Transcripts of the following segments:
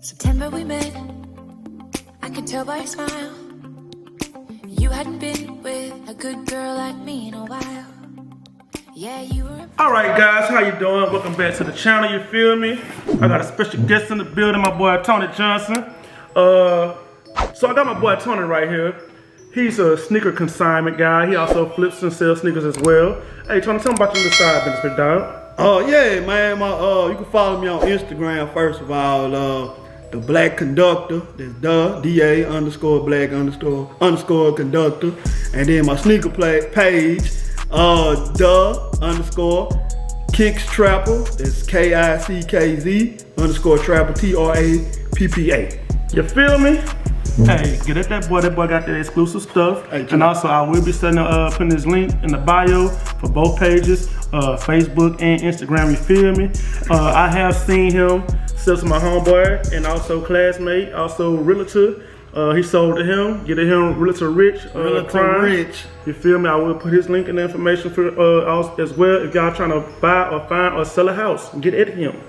September we met, I could tell by your smile. You hadn't been with a good girl like me in a while. Yeah, you were. Alright guys, how you doing? Welcome back to the channel, you feel me? I got a special guest in the building, my boy Tony Johnson. So I got my boy Tony right here. He's a sneaker consignment guy. He also flips and sells sneakers as well. Hey Tony, tell me about your little side business, big dog. Yeah, man. You can follow me on Instagram first of all. The Black Conductor. That's the DA _ black _ conductor. And then my sneaker page, the _ Kicks Trapper. That's KICKZ _ Trapper TRAPPA. You feel me? Hey, get at that boy. That boy got that exclusive stuff. Hey, and also, I will be putting his link in the bio for both pages, Facebook and Instagram. You feel me? I have seen him sell to my homeboy and also classmate, also realtor. He sold to him, get him realtor rich. Rich. You feel me? I will put his link in the information for as well. If y'all trying to buy or find or sell a house, get at him.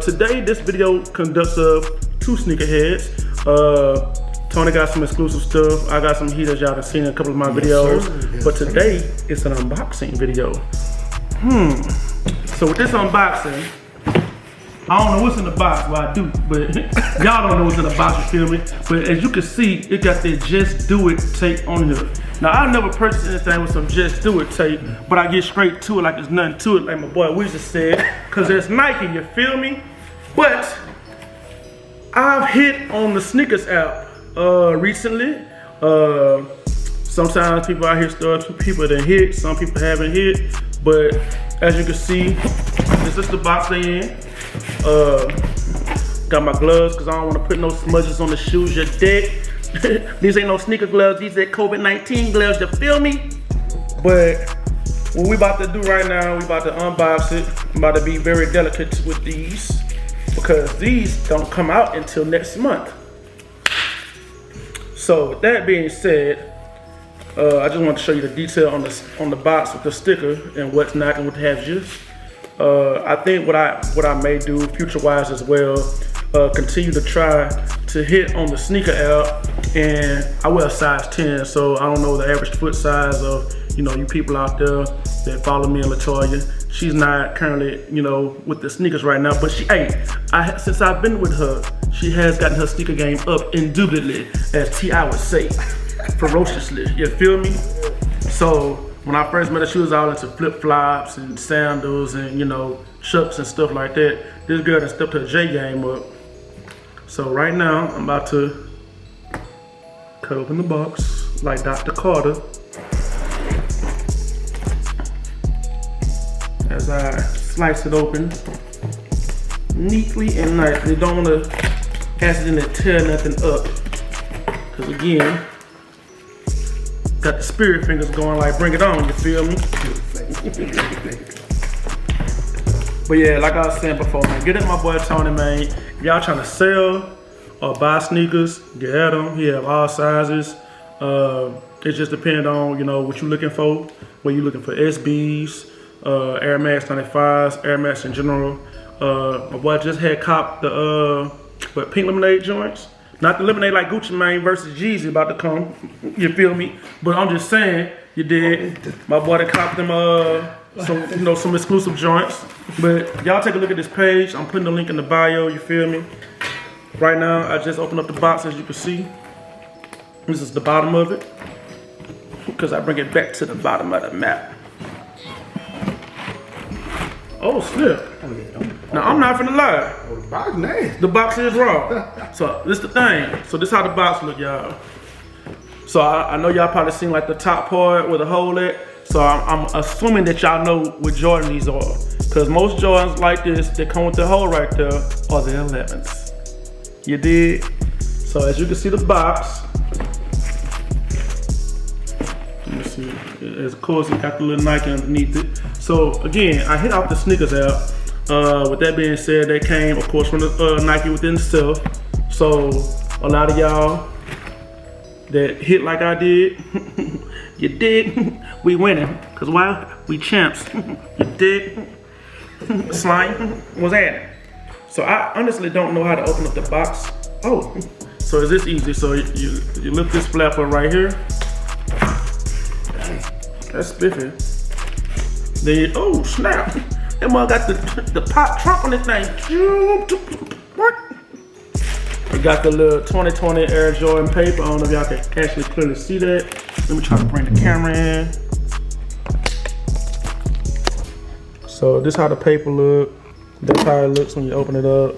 Today, this video conducts of two sneakerheads. Tony got some exclusive stuff. I got some heat as y'all have seen in a couple of my videos. Yes, but today, it's an unboxing video. So with this unboxing, I don't know what's in the box, well I do, but y'all don't know what's in the box, you feel me? But as you can see, it got that Just Do It tape on here. Now I never purchased anything with some Just Do It tape, but I get straight to it like there's nothing to it, like my boy Weezer said, cause it's Nike, you feel me? But I've hit on the SNKRS app recently. Sometimes people out here start, people that hit, some people haven't hit, but as you can see, this is the box they in. Got my gloves because I don't want to put no smudges on the shoes, you dig? These ain't no sneaker gloves, these are COVID-19 gloves, you feel me? But what we about to do right now, we about to unbox it. I'm about to be very delicate with these because these don't come out until next month. So with that being said, I just want to show you the detail on the box with the sticker and what's not and what have you. I think what I may do future-wise as well, continue to try to hit on the sneaker app, and I wear a size 10, so I don't know the average foot size of you people out there that follow me and Latoya. She's not currently with the sneakers right now, but since I've been with her, she has gotten her sneaker game up indubitably, as T.I. would say, ferociously. You feel me? So when I first met her, she was all into flip-flops and sandals and, chucks and stuff like that. This girl done stepped her J game up. So right now, I'm about to cut open the box like Dr. Carter. As I slice it open neatly and nicely. Don't want to accidentally tear nothing up. Because again, got the spirit fingers going like bring it on, you feel me? But yeah, like I was saying before, man, get at my boy Tony, man. If y'all trying to sell or buy sneakers, get at him. He have all sizes. It just depends on, what you're looking for. Whether you're looking for SBs, Air Max 95s, Air Max in general. My boy just had copped the pink lemonade joints. Not the lemonade like Gucci Mane versus Jeezy about to come. You feel me? But I'm just saying, you did. My boy that copped them some exclusive joints. But y'all take a look at this page. I'm putting the link in the bio, you feel me? Right now, I just opened up the box as you can see. This is the bottom of it. Because I bring it back to the bottom of the map. Oh snap. Now I'm not finna lie. Oh, the box nasty. The box is raw. So this the thing. So this how the box look, y'all. So I know y'all probably seen like the top part with a hole at. So I'm assuming that y'all know what Jordan these are. Cause most Jordans like this, that come with the hole right there, are the 11s. You dig? So as you can see the box. Let me see. Of course, it got the little Nike underneath it. So again, I hit off the SNKRS app. With that being said, they came, of course, from the Nike within itself. So a lot of y'all that hit like I did, you dig? We winning, cause why? We champs. You dig? Slime, what's that? So I honestly don't know how to open up the box. Oh, so is this easy? So you lift this flap up right here. Dang, that's spiffy. Then oh snap! That mug got the pop trunk on this thing. What? We got the little 2020 Air Jordan paper. I don't know if y'all can actually clearly see that. Let me try to bring the camera in. So this how the paper look. That's how it looks when you open it up.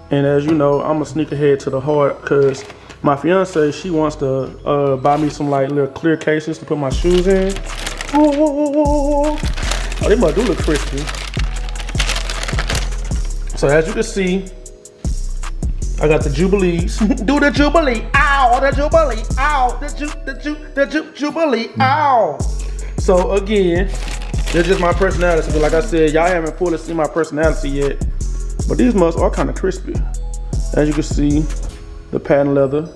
And as you know, I'm a sneakerhead to the heart because my fiance, she wants to buy me some like little clear cases to put my shoes in. Oh, they must do look crispy. So as you can see, I got the Jubilees. Do the Jubilee, ow, the Jubilee, ow, the Jubilee, ow. So again, that's just my personality. But like I said, y'all haven't fully seen my personality yet. But these mugs are kind of crispy. As you can see, the patent leather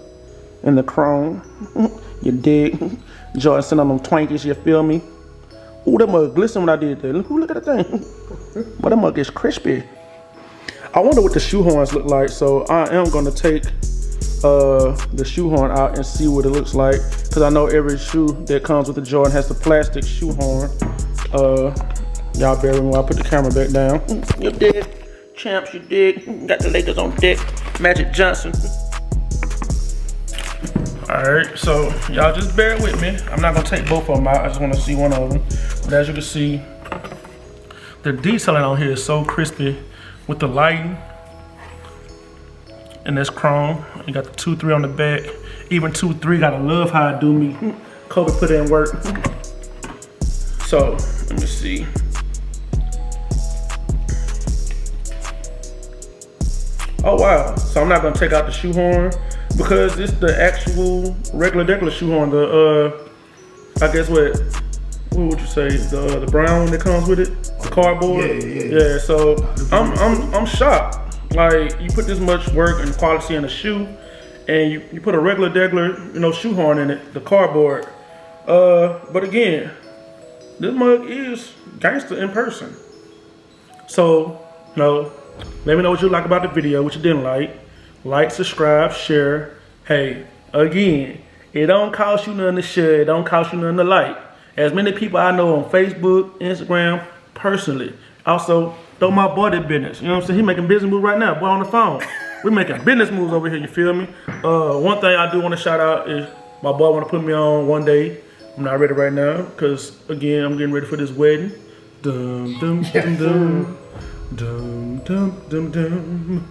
and the chrome. You dig? Jordan sent on them Twinkies, you feel me? Ooh, that mug glistened when I did that. Look at that thing. But that mug is crispy. I wonder what the shoe horns look like. So I am gonna take the shoe horn out and see what it looks like. Cause I know every shoe that comes with the Jordan has the plastic shoe horn. Y'all bear with me while I put the camera back down. You dig? Champs, you dig? Got the Lakers on deck. Magic Johnson. Alright, so y'all just bear with me. I'm not gonna take both of them out. I just wanna see one of them. But as you can see, the detailing on here is so crispy with the lighting. And that's chrome. You got the 2-3 on the back. Even 2-3, gotta love how it do me. Kobe put in work. So, let me see. Oh wow, so I'm not gonna take out the shoe horn because it's the actual regular shoe horn. The I guess what would you say? The brown that comes with it, the cardboard. Yeah. So I'm shocked. Like you put this much work and quality in a shoe, and you put a regular shoe horn in it, the cardboard. But again, this mug is gangster in person. So let me know what you like about the video, what you didn't like. Like, subscribe, share. Hey, again, it don't cost you nothing to share. It don't cost you nothing to like. As many people I know on Facebook, Instagram, personally. Also, throw my boy that business. You know what I'm saying? He making business moves right now. Boy on the phone. We're making business moves over here, you feel me? One thing I do want to shout out is my boy want to put me on one day. I'm not ready right now because, again, I'm getting ready for this wedding. Dum, dum, dum, dum. Dum, dum, dum, dum.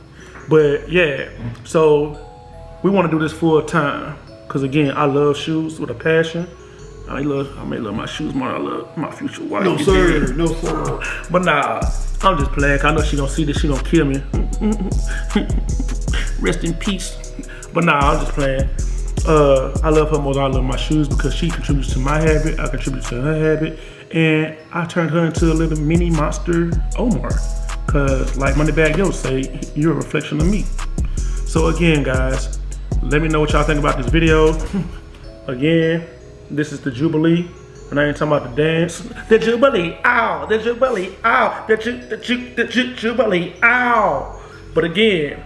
But yeah, so we want to do this full time because again, I love shoes with a passion. I may love my shoes more than I love my future wife. No sir, no sir. But nah, I'm just playing. I know she gonna see this, she gonna kill me. Rest in peace. But nah, I'm just playing. I love her more than I love my shoes because she contributes to my habit. I contribute to her habit, and I turned her into a little mini monster Omar. Cause like Moneybag Yo say, you're a reflection of me. So again, guys, let me know what y'all think about this video. Again, this is the Jubilee, and I ain't talking about the dance. The Jubilee, ow! The Jubilee, ow! The Jubilee, ow! But again,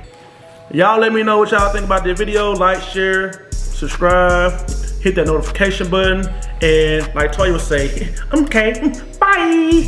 y'all let me know what y'all think about this video. Like, share, subscribe, hit that notification button, and like Toya would say, okay, bye!